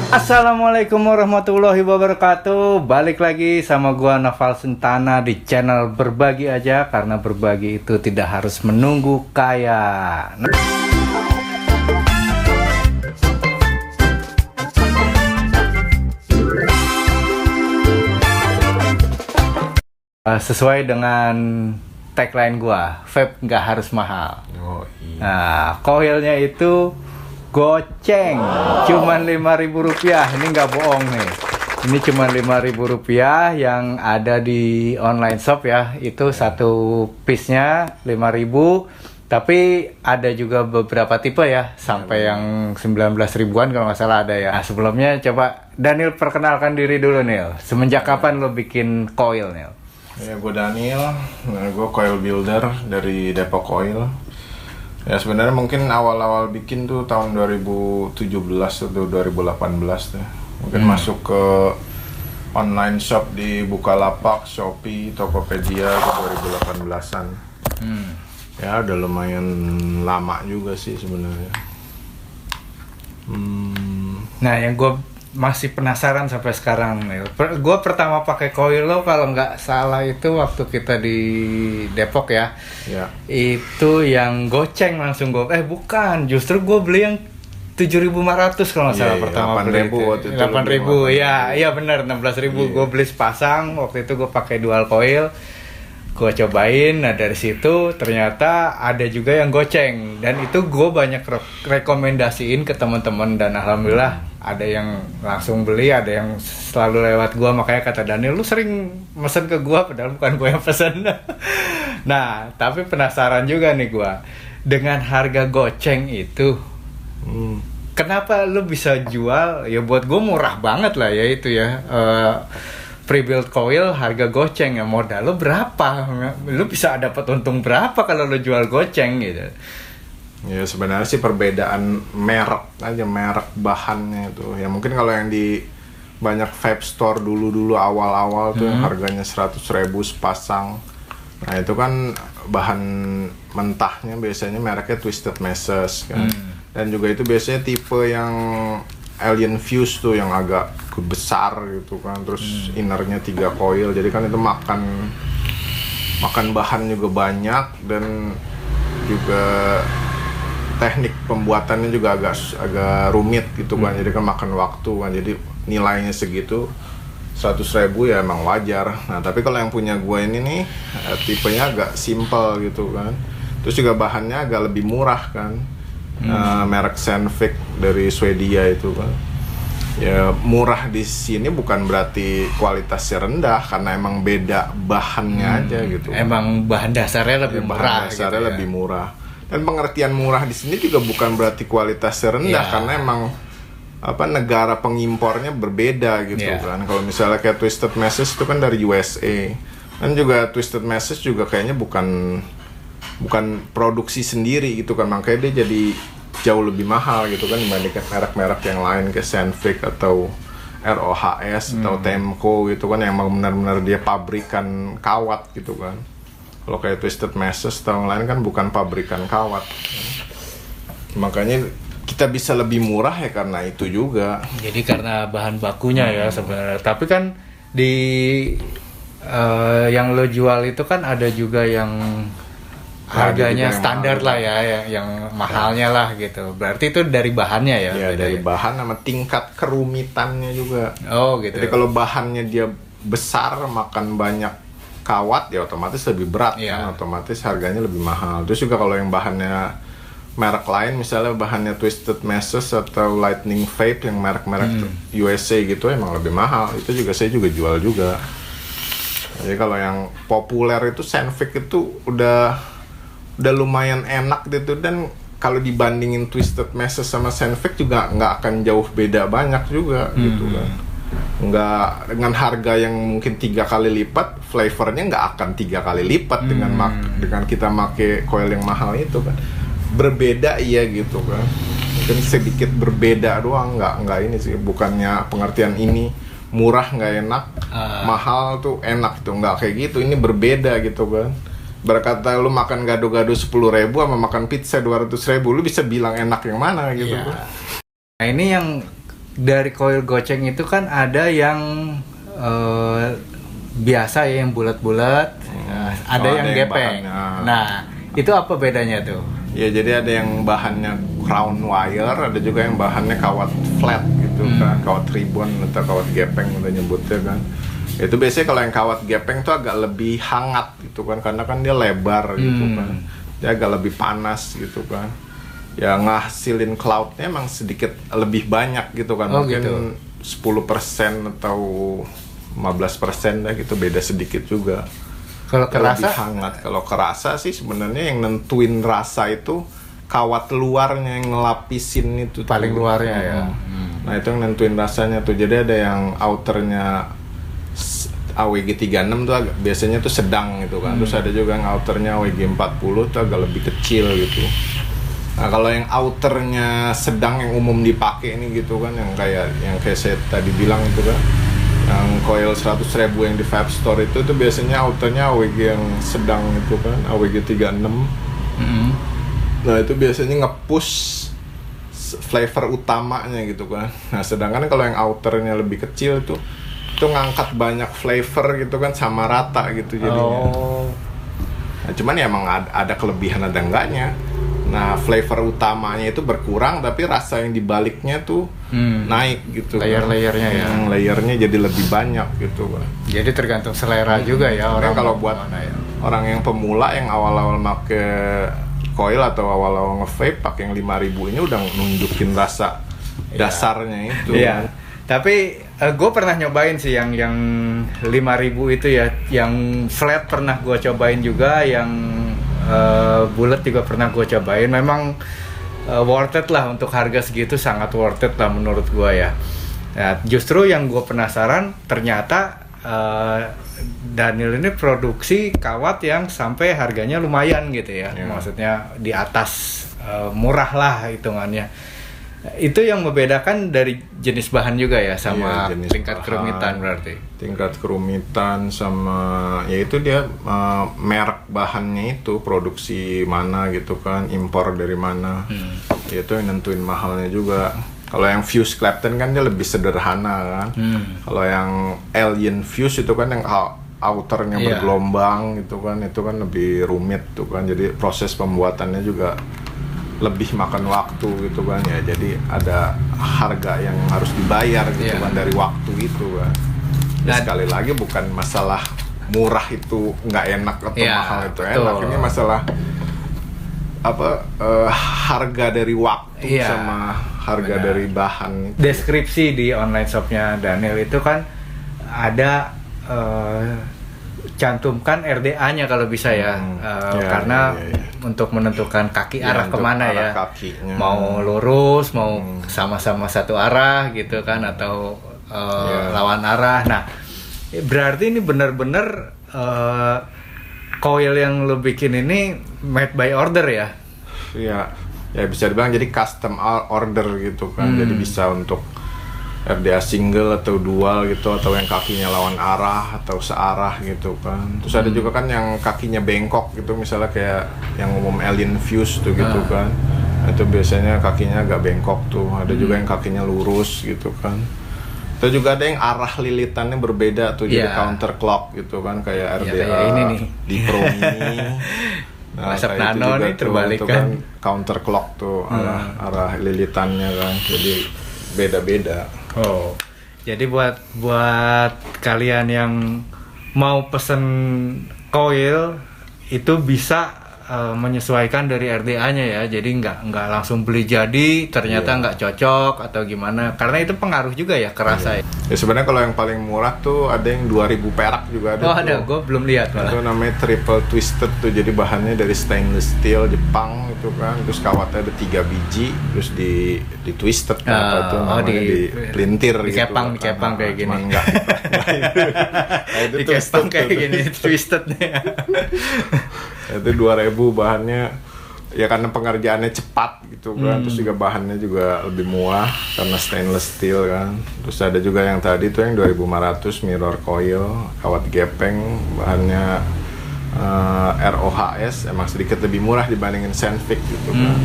Assalamualaikum warahmatullahi wabarakatuh. Balik lagi sama gua Noval Sentana di channel Berbagi Aja, karena berbagi itu tidak harus menunggu kaya. Sesuai dengan tagline gua, vape nggak harus mahal. Oh, iya. Nah, koilnya itu goceng, cuman Rp5.000. Ini nggak bohong nih. Ini cuman Rp5.000 yang ada di online shop ya. Itu satu piece-nya 5.000. Tapi ada juga beberapa tipe ya, sampai yang 19 ribuan kalau nggak salah ada ya. Nah, sebelumnya coba Daniel perkenalkan diri dulu Nil. Semenjak kapan lo bikin coil Nil? Ya, gue Daniel, gue coil builder dari Depok Coil. Ya sebenarnya mungkin awal-awal bikin tuh tahun 2017 atau 2018 tuh. Mungkin masuk ke online shop di Bukalapak, Shopee, Tokopedia ke 2018-an. Ya udah lumayan lama juga sih sebenarnya. Nah, yang gue masih penasaran sampai sekarang nih. Gue pertama pakai coil lo kalau nggak salah itu waktu kita di Depok ya. Ya. Itu yang goceng langsung gue. Bukan, justru gue beli yang 7.500 kalau nggak salah pertama beli. 8.000 waktu itu. 8.000, iya benar 16.000. Gue beli sepasang. Waktu itu gue pakai dual coil. Gue cobain, nah dari situ ternyata ada juga yang goceng, dan itu gue banyak rekomendasiin ke teman-teman, dan alhamdulillah ada yang langsung beli, ada yang selalu lewat gue. Makanya kata Daniel, lu sering mesen ke gue padahal bukan gue yang pesen. Nah tapi penasaran juga nih gue dengan harga goceng itu. Kenapa lu bisa jual? Ya buat gue murah banget lah ya itu ya. Pre-built coil harga goceng, ya modal lo berapa? Lo bisa dapat untung berapa kalau lo jual goceng gitu? Ya sebenarnya sih perbedaan merek aja, merek bahannya itu. Ya mungkin kalau yang di banyak vape store dulu awal-awal tuh harganya 100.000 sepasang. Nah itu kan bahan mentahnya biasanya mereknya Twisted Messes kan. Dan juga itu biasanya tipe yang Alien Fuse tuh yang agak besar gitu kan, terus innernya 3 coil, jadi kan itu makan bahan juga banyak, dan juga teknik pembuatannya juga agak rumit gitu kan, jadi kan makan waktu kan, jadi nilainya segitu 100.000 ya emang wajar. Nah tapi kalau yang punya gue ini nih tipenya agak simple gitu kan, terus juga bahannya agak lebih murah kan. Merek Sandvik dari Swedia itu kan. Ya murah di sini bukan berarti kualitasnya rendah, karena emang beda bahannya aja gitu. Emang bahan dasarnya lebih murah. Bahan dasarnya gitu lebih murah. Dan pengertian murah di sini juga bukan berarti kualitasnya rendah, karena emang negara pengimpornya berbeda gitu kan. Kalau misalnya kayak Twisted Messes itu kan dari USA. Dan juga Twisted Messes juga kayaknya bukan produksi sendiri gitu kan, makanya dia jadi jauh lebih mahal gitu kan dibandingkan merek-merek yang lain kayak Sandvik atau ROHS atau Temco gitu kan, yang benar-benar dia pabrikan kawat gitu kan. Kalau kayak Twisted Messes atau yang lain kan bukan pabrikan kawat. Makanya kita bisa lebih murah ya karena itu juga. Jadi karena bahan bakunya ya sebenarnya. Tapi kan di yang lo jual itu kan ada juga yang harganya standar lah ya, yang mahalnya lah gitu. Berarti itu dari bahannya ya? Ya dari bahan sama tingkat kerumitannya juga. Oh gitu. Jadi kalau bahannya dia besar, makan banyak kawat, ya otomatis lebih berat kan, otomatis harganya lebih mahal. Terus juga kalau yang bahannya merek lain, misalnya bahannya Twisted Messes atau Lightning Vape yang merek-merek USA gitu, emang lebih mahal. Itu juga saya juga jual juga. Jadi kalau yang populer itu Sandvik itu udah lumayan enak gitu, dan kalau dibandingin Twisted Messes sama Sandvik juga nggak akan jauh beda banyak juga gitu kan. Nggak, dengan harga yang mungkin 3 kali lipat, flavornya nggak akan 3 kali lipat dengan kita make coil yang mahal itu kan. Berbeda iya gitu kan, mungkin sedikit berbeda doang, nggak ini sih, bukannya pengertian ini murah nggak enak, mahal tuh enak tuh, nggak kayak gitu. Ini berbeda gitu kan. Berkata lu makan gado-gado 10.000 sama makan pizza 200.000, lu bisa bilang enak yang mana gitu kan. Nah ini yang dari coil goceng itu kan ada yang biasa ya, yang bulat-bulat, ada Oh, yang ada yang gepeng. bahannya. Nah, itu apa bedanya tuh? Ya jadi ada yang bahannya crown wire, ada juga yang bahannya kawat flat gitu kan, kawat ribbon atau kawat gepeng udah nyebutnya kan. Itu biasanya kalau yang kawat gepeng tuh agak lebih hangat gitu kan, karena kan dia lebar gitu kan, dia agak lebih panas gitu kan. Ya ngasilin cloudnya emang sedikit lebih banyak gitu kan, Oh, mungkin gitu. 10% atau 15% dah gitu, beda sedikit juga. Kalau Lebih kerasa hangat. Kalau kerasa sih sebenarnya yang nentuin rasa itu kawat luarnya yang ngelapisin itu tuh. paling luarnya ya. Nah itu yang nentuin rasanya tuh. Jadi ada yang outernya AWG 36 tuh biasanya tuh sedang gitu kan. Terus ada juga yang outernya AWG 40 tuh agak lebih kecil gitu. Nah kalau yang outernya sedang yang umum dipakai ini gitu kan, yang kayak saya tadi bilang itu kan, yang coil 100.000 yang di Fab Store itu tuh biasanya outernya AWG yang sedang itu kan, AWG 36. Nah itu biasanya nge-push flavor utamanya gitu kan. Nah sedangkan kalau yang outernya lebih kecil itu ngangkat banyak flavor gitu kan, sama rata gitu jadinya. Nah, cuman ya emang ada kelebihan ada enggaknya. Nah flavor utamanya itu berkurang, tapi rasa yang dibaliknya tuh naik gitu. Layer-layernya ya. Layernya jadi lebih banyak gitu kan. Jadi tergantung selera juga ya orang. Kalau mau buat kemana ya. orang yang pemula yang awal-awal make coil atau awal-awal nge-vape pakai yang 5.000 ini udah nunjukin rasa dasarnya itu. Iya. Tapi gue pernah nyobain sih yang 5.000 itu ya, yang flat pernah gue cobain juga, yang bulat juga pernah gue cobain. Memang worth it lah untuk harga segitu, sangat worth it lah menurut gue ya. Nah, justru yang gue penasaran ternyata Daniel ini produksi kawat yang sampai harganya lumayan gitu ya. Maksudnya di atas murah lah hitungannya. Itu yang membedakan dari jenis bahan juga ya, sama Iya, tingkat bahan, kerumitan berarti. Tingkat kerumitan sama ya itu dia merek bahannya itu produksi mana gitu kan, impor dari mana. Itu yang nentuin mahalnya juga. Kalau yang Fuse Clapton kan dia lebih sederhana kan. Kalau yang Alien Fuse itu kan yang outernya bergelombang gitu kan, itu kan lebih rumit tuh kan. Jadi proses pembuatannya juga lebih makan waktu gitu kan ya, jadi ada harga yang harus dibayar gitu kan dari waktu itu kan. Ya, sekali lagi bukan masalah murah itu nggak enak atau mahal itu enak, ini masalah harga dari waktu sama harga dari bahan itu. Deskripsi di online shopnya Daniel itu kan ada cantumkan RDA-nya kalau bisa ya, karena untuk menentukan kaki arah kemana ya, kakinya. Mau lurus, mau sama-sama satu arah gitu kan, atau lawan arah. Nah, berarti ini benar-benar coil yang lo bikin ini made by order ya? Iya, ya bisa dibilang jadi custom order gitu kan, jadi bisa untuk RDA single atau dual gitu, atau yang kakinya lawan arah atau searah gitu kan. Terus ada juga kan yang kakinya bengkok gitu, misalnya kayak yang umum Alien Fuse tuh gitu kan. Itu biasanya kakinya agak bengkok tuh. Ada juga yang kakinya lurus gitu kan. Atau juga ada yang arah lilitannya berbeda tuh, jadi counterclock gitu kan, kayak RDA ini nih di Pro Mini. Nah, Asap kayak nano itu nih juga terbalik tuh, kan. Counterclock tuh arah lilitannya kan. Jadi beda-beda. Oh, jadi buat kalian yang mau pesen coil itu bisa menyesuaikan dari RDA-nya ya. Jadi nggak langsung beli jadi ternyata nggak cocok atau gimana. Karena itu pengaruh juga ya ke rasa ya. Ya sebenarnya kalau yang paling murah tuh ada yang 2.000 perak juga ada. Oh ada, gue belum lihat malah. Itu namanya triple twisted tuh, jadi bahannya dari stainless steel Jepang itu kan, terus kawatnya ada 3 biji, terus di twisted atau itu namanya di pelintir gitu. Dikepang kayak gini. Enggak. Itu dikepang kayak gini, twisted nih. Itu 2.000 bahannya ya, karena pengerjaannya cepat gitu kan, terus juga bahannya juga lebih murah karena stainless steel kan. Terus ada juga yang tadi tuh yang 2.500 mirror coil, kawat gepeng, bahannya ROHS, emang sedikit lebih murah dibandingin Sandvik gitu kan.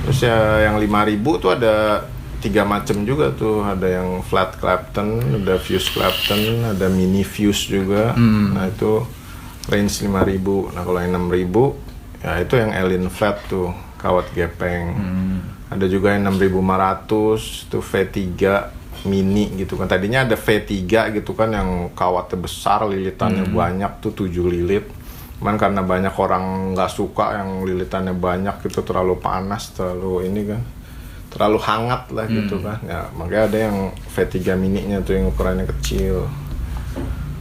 Terus ya yang 5.000 tuh ada 3 macam juga tuh, ada yang flat Clapton, ada fuse Clapton, ada mini fuse juga. Nah itu range 5.000. Nah kalau yang 6.000 ya itu yang Alien flat tuh, kawat gepeng. Ada juga yang 6.500 tuh V3 mini gitu kan. Tadinya ada V3 gitu kan yang kawatnya besar, lilitannya banyak tuh 7 lilit. Cuman karena banyak orang nggak suka yang lilitannya banyak gitu, terlalu panas, terlalu ini kan, terlalu hangat lah gitu kan. Ya makanya ada yang V3 mininya tuh yang ukurannya kecil.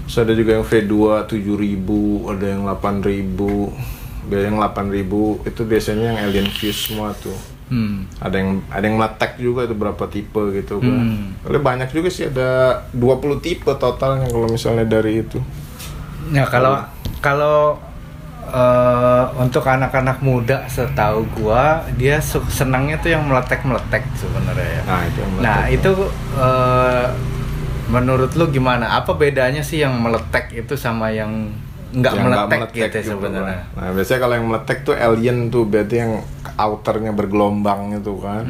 Terus ada juga yang V2 7.000, ada yang 8.000. Biaya yang 8.000 itu biasanya yang Alien fuse semua tuh. Ada yang meletek juga itu berapa tipe gitu kan. Kalau banyak juga sih, ada 20 tipe totalnya kalau misalnya dari itu. Nah kalau untuk anak-anak muda setahu gua dia senangnya tuh yang meletek sebenarnya ya. Nah itu yang meletek. Nah itu menurut lu gimana? Apa bedanya sih yang meletek itu sama yang nggak meletek gitu sebenarnya? Nah biasanya kalau yang meletek tuh Alien tuh berarti yang outernya bergelombang gitu kan.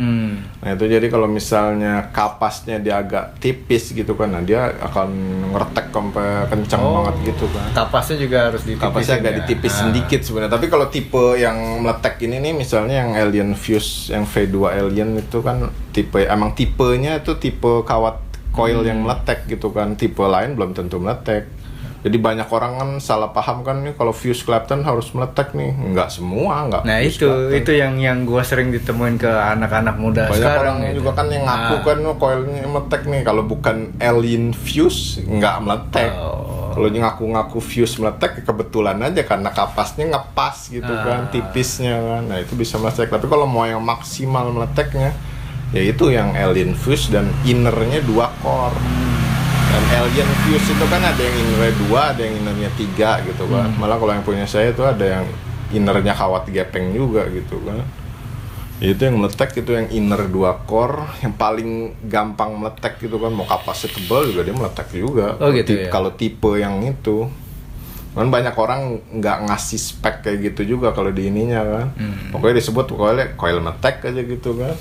Nah itu jadi kalau misalnya kapasnya dia agak tipis gitu kan, nah dia akan ngeretek sampai kencang banget gitu kan. Kapasnya juga harus ditipisin. Kapasnya agak ditipis sedikit sebenarnya. Tapi kalau tipe yang meletek ini nih, misalnya yang Alien fuse, yang V2 Alien itu kan emang tipenya itu tipe kawat coil yang meletek gitu kan. Tipe lain belum tentu meletek. Jadi banyak orang kan salah paham kan nih kalau fuse Clapton harus meletek nih. Enggak semua, enggak. Nah itu yang gua sering ditemuin ke anak-anak muda banyak sekarang. Banyak orang juga kan yang ngaku kan coilnya meletek nih. Kalau bukan Alien fuse enggak meletek. Kalau ngaku-ngaku fuse meletek kebetulan aja karena kapasnya ngepas gitu kan, tipisnya kan. Nah itu bisa meletek. Tapi kalau mau yang maksimal meleteknya, ya itu yang Alien fuse dan innernya 2 core. Dan Alien fuse itu kan ada yang innernya 2, ada yang innernya 3 gitu kan. Malah kalau yang punya saya itu ada yang innernya kawat gepeng juga gitu kan. Itu yang meletek itu yang inner 2 core, yang paling gampang meletek gitu kan. Mau kapasnya tebal juga dia meletek juga. Oh gitu ya. Kalau tipe yang itu. Kan banyak orang nggak ngasih spek kayak gitu juga kalau di ininya kan. Pokoknya disebut coil meletek aja gitu kan.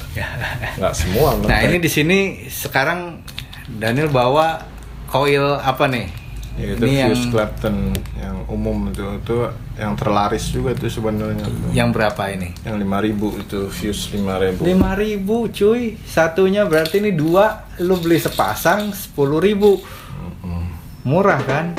Nggak semua meletek. Nah ini di sini sekarang Daniel bawa coil apa nih? Ya, itu ini fuse Clapton yang umum itu yang terlaris juga tuh sebenarnya. Yang berapa ini? Yang 5.000 itu fuse 5.000. 5.000 cuy, satunya berarti ini 2, lu beli sepasang 10.000. Murah kan?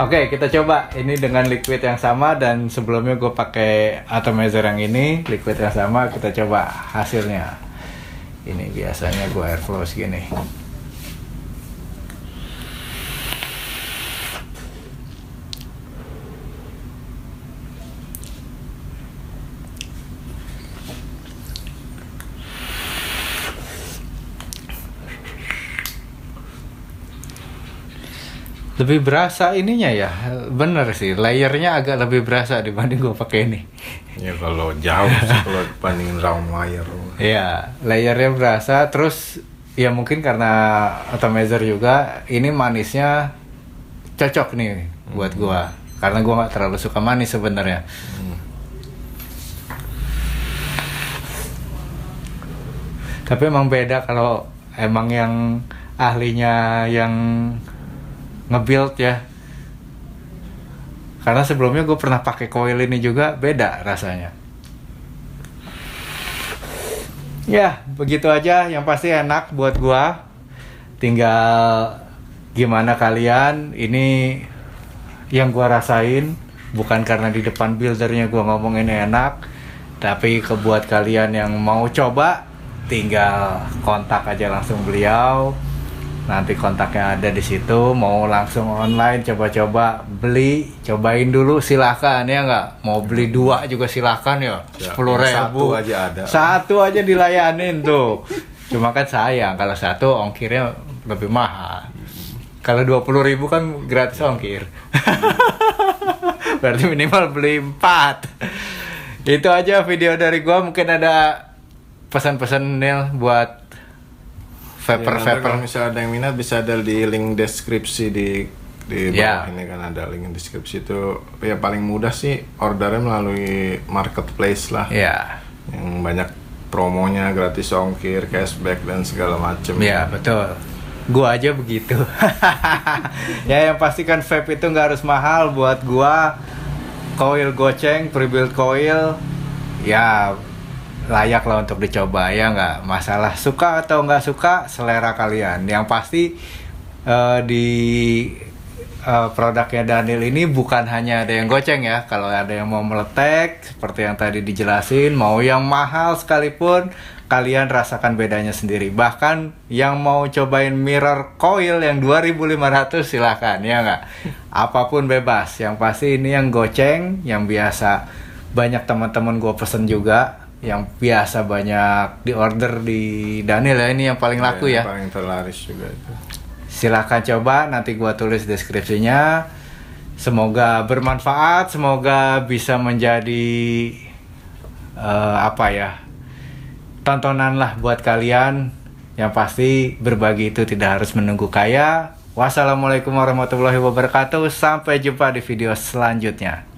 Oke, kita coba ini dengan liquid yang sama, dan sebelumnya gue pakai atomizer yang ini, liquid yang sama, kita coba hasilnya. Ini biasanya gue airflow segini. Lebih berasa ininya ya, bener sih, layernya agak lebih berasa dibanding gue pakai ini. Ya kalau jauh sih kalau dibandingin round wire. Iya, layernya berasa, terus ya mungkin karena atomizer juga, ini manisnya cocok nih buat gue, karena gue nggak terlalu suka manis sebenarnya. Tapi emang beda kalau emang yang ahlinya yang nge-build ya, karena sebelumnya gue pernah pakai coil ini juga, beda rasanya. Ya begitu aja, yang pasti enak buat gue. Tinggal gimana kalian. Ini yang gue rasain, bukan karena di depan buildernya gue ngomong ini enak, tapi buat kalian yang mau coba, tinggal kontak aja langsung beliau. Nanti kontaknya ada di situ. Mau langsung online coba-coba beli, cobain dulu silakan ya nggak. Mau beli 2 juga silakan ya. 10.000 Satu aja ada. Satu aja dilayanin tuh. Cuma kan sayang kalau satu ongkirnya lebih mahal. Kalau 20.000 kan gratis ongkir. Berarti minimal beli 4. Itu aja video dari gua. Mungkin ada pesan-pesan Nil buat Kalau misalnya ada yang minat, bisa ada di link deskripsi di bawah ini kan ada link deskripsi itu. Ya paling mudah sih ordernya melalui marketplace lah. Yang banyak promonya, gratis ongkir, cashback dan segala macem. Ya betul. Gua aja begitu. Ya yang pasti kan vape itu nggak harus mahal buat gua. Coil goceng, pre-built coil, ya layak lah untuk dicoba, ya nggak masalah suka atau nggak suka, selera kalian. Yang pasti di produknya Daniel ini bukan hanya ada yang goceng ya. Kalau ada yang mau meletek seperti yang tadi dijelasin, mau yang mahal sekalipun, kalian rasakan bedanya sendiri. Bahkan yang mau cobain mirror coil yang 2.500 silahkan, ya nggak, apapun bebas. Yang pasti ini yang goceng, yang biasa banyak teman-teman gue pesen juga, yang biasa banyak di order di Daniel ya, ini yang paling laku ya. Paling terlaris juga itu. Silahkan coba, nanti gua tulis deskripsinya. Semoga bermanfaat, semoga bisa menjadi tontonan lah buat kalian. Yang pasti berbagi itu tidak harus menunggu kaya. Wassalamualaikum warahmatullahi wabarakatuh. Sampai jumpa di video selanjutnya.